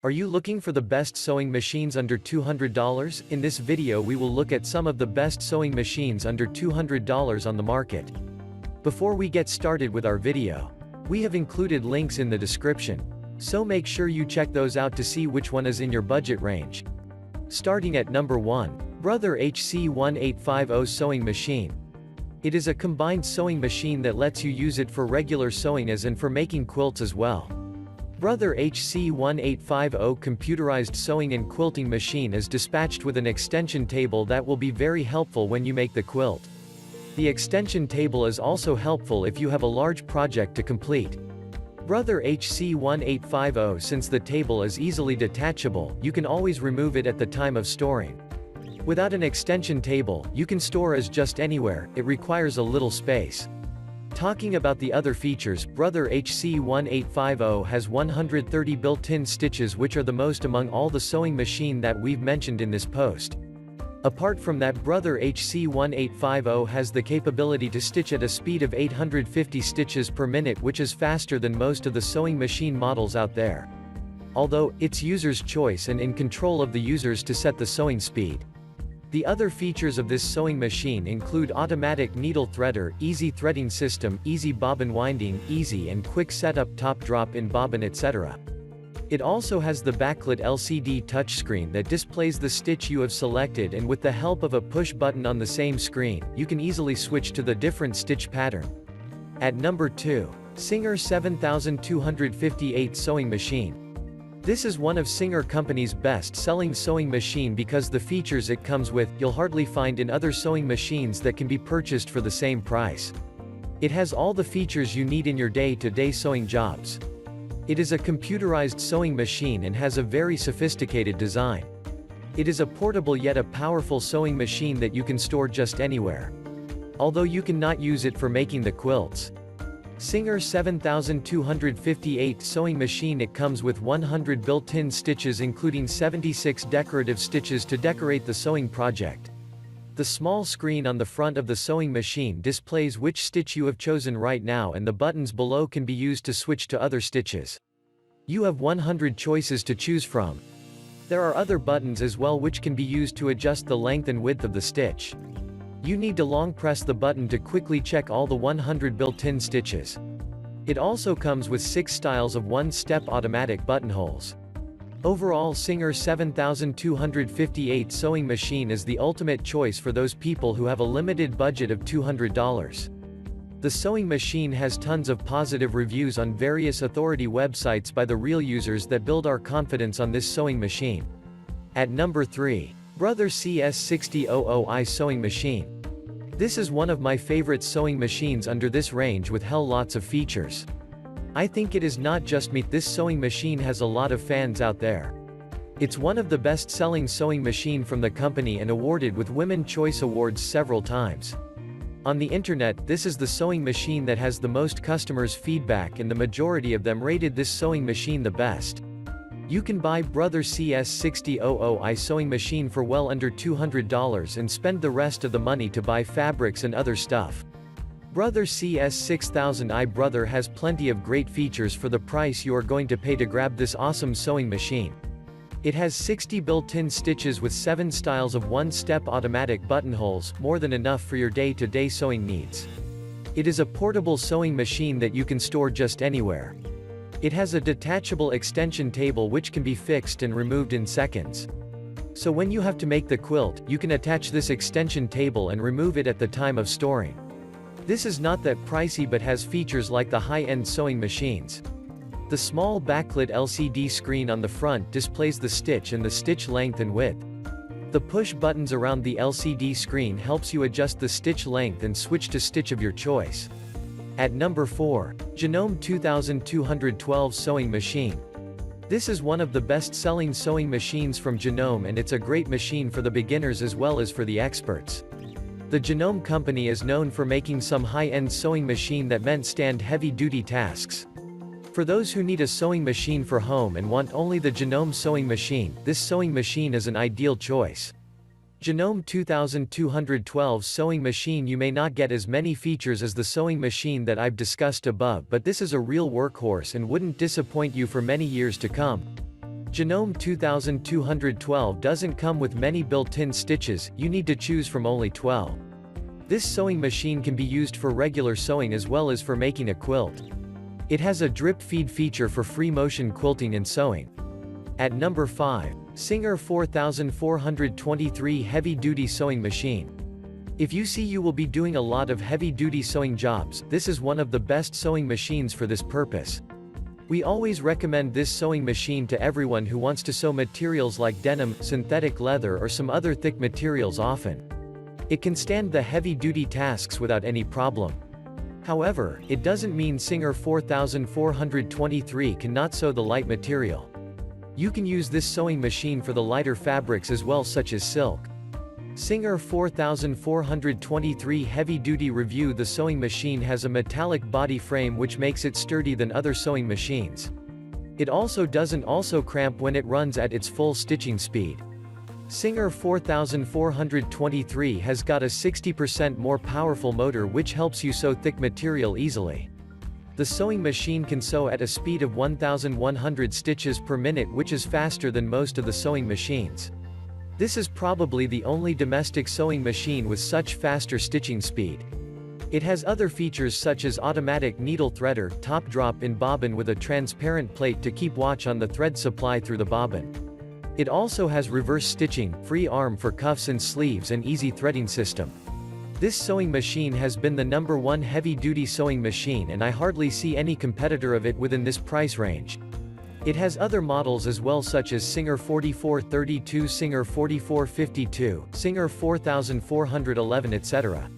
Are you looking for the best sewing machines under $200? In this video we will look at some of the best sewing machines under $200 on the market. Before we get started with our video, we have included links in the description, so make sure you check those out to see which one is in your budget range. Starting at number 1, Brother HC1850 Sewing Machine. It is a combined sewing machine that lets you use it for regular sewing and for making quilts as well. Brother HC1850 computerized sewing and quilting machine is dispatched with an extension table that will be very helpful when you make the quilt. The extension table is also helpful if you have a large project to complete. Brother HC1850 Since the table is easily detachable, you can always remove it at the time of storing. Without an extension table, you can store as just anywhere, it requires a little space. Talking about the other features, Brother HC1850 has 130 built-in stitches, which are the most among all the sewing machine that we've mentioned in this post. Apart from that, Brother HC1850 has the capability to stitch at a speed of 850 stitches per minute, which is faster than most of the sewing machine models out there. Although, it's user's choice and in control of the users to set the sewing speed. The other features of this sewing machine include automatic needle threader, easy threading system, easy bobbin winding, easy and quick setup, top drop in bobbin, etc. It also has the backlit LCD touchscreen that displays the stitch you have selected, and with the help of a push button on the same screen, you can easily switch to the different stitch pattern. At number 2, Singer 7258 Sewing Machine. This is one of Singer Company's best-selling sewing machine because the features it comes with, you'll hardly find in other sewing machines that can be purchased for the same price. It has all the features you need in your day-to-day sewing jobs. It is a computerized sewing machine and has a very sophisticated design. It is a portable yet a powerful sewing machine that you can store just anywhere. Although you cannot use it for making the quilts. Singer 7258 Sewing Machine. It comes with 100 built-in stitches, including 76 decorative stitches to decorate the sewing project. The small screen on the front of the sewing machine displays which stitch you have chosen right now, and the buttons below can be used to switch to other stitches. You have 100 choices to choose from. There are other buttons as well which can be used to adjust the length and width of the stitch. You need to long press the button to quickly check all the 100 built-in stitches. It also comes with 6 styles of one-step automatic buttonholes. Overall, Singer 7258 Sewing Machine is the ultimate choice for those people who have a limited budget of $200. The sewing machine has tons of positive reviews on various authority websites by the real users that build our confidence on this sewing machine. At number 3, Brother CS6000i Sewing Machine. This is one of my favorite sewing machines under this range with lots of features. I think it is not just me, this sewing machine has a lot of fans out there. It's one of the best-selling sewing machine from the company and awarded with Women Choice Awards several times. On the internet, this is the sewing machine that has the most customers' feedback, and the majority of them rated this sewing machine the best. You can buy Brother CS6000i sewing machine for well under $200 and spend the rest of the money to buy fabrics and other stuff. Brother CS6000i Brother has plenty of great features for the price you are going to pay to grab this awesome sewing machine. It has 60 built-in stitches with 7 styles of one-step automatic buttonholes, more than enough for your day-to-day sewing needs. It is a portable sewing machine that you can store just anywhere. It has a detachable extension table which can be fixed and removed in seconds. So when you have to make the quilt, you can attach this extension table and remove it at the time of storing. This is not that pricey but has features like the high-end sewing machines. The small backlit LCD screen on the front displays the stitch and the stitch length and width. The push buttons around the LCD screen helps you adjust the stitch length and switch to stitch of your choice. At number 4, Janome 2212 Sewing Machine. This is one of the best-selling sewing machines from Janome, and it's a great machine for the beginners as well as for the experts. The Janome company is known for making some high-end sewing machine that meant stand heavy-duty tasks. For those who need a sewing machine for home and want only the Janome sewing machine, this sewing machine is an ideal choice. Janome 2212 sewing machine. You may not get as many features as the sewing machine that I've discussed above, but this is a real workhorse and wouldn't disappoint you for many years to come. Janome 2212 doesn't come with many built-in stitches, you need to choose from only 12. This sewing machine can be used for regular sewing as well as for making a quilt. It has a drip feed feature for free motion quilting and sewing. At number 5. Singer 4423 Heavy Duty Sewing Machine. If you see you will be doing a lot of heavy-duty sewing jobs, this is one of the best sewing machines for this purpose. We always recommend this sewing machine to everyone who wants to sew materials like denim, synthetic leather or some other thick materials often. It can stand the heavy-duty tasks without any problem. However, it doesn't mean Singer 4423 cannot sew the light material. You can use this sewing machine for the lighter fabrics as well, such as silk. Singer 4423 Heavy Duty Review. The sewing machine has a metallic body frame which makes it sturdy than other sewing machines. It also doesn't cramp when it runs at its full stitching speed. Singer 4423 has got a 60% more powerful motor which helps you sew thick material easily. The sewing machine can sew at a speed of 1100 stitches per minute, which is faster than most of the sewing machines. This is probably the only domestic sewing machine with such faster stitching speed. It has other features such as automatic needle threader, top drop-in bobbin with a transparent plate to keep watch on the thread supply through the bobbin. It also has reverse stitching, free arm for cuffs and sleeves and easy threading system. This sewing machine has been the #1 heavy-duty sewing machine and I hardly see any competitor of it within this price range. It has other models as well such as Singer 4432, Singer 4452, Singer 4411 etc.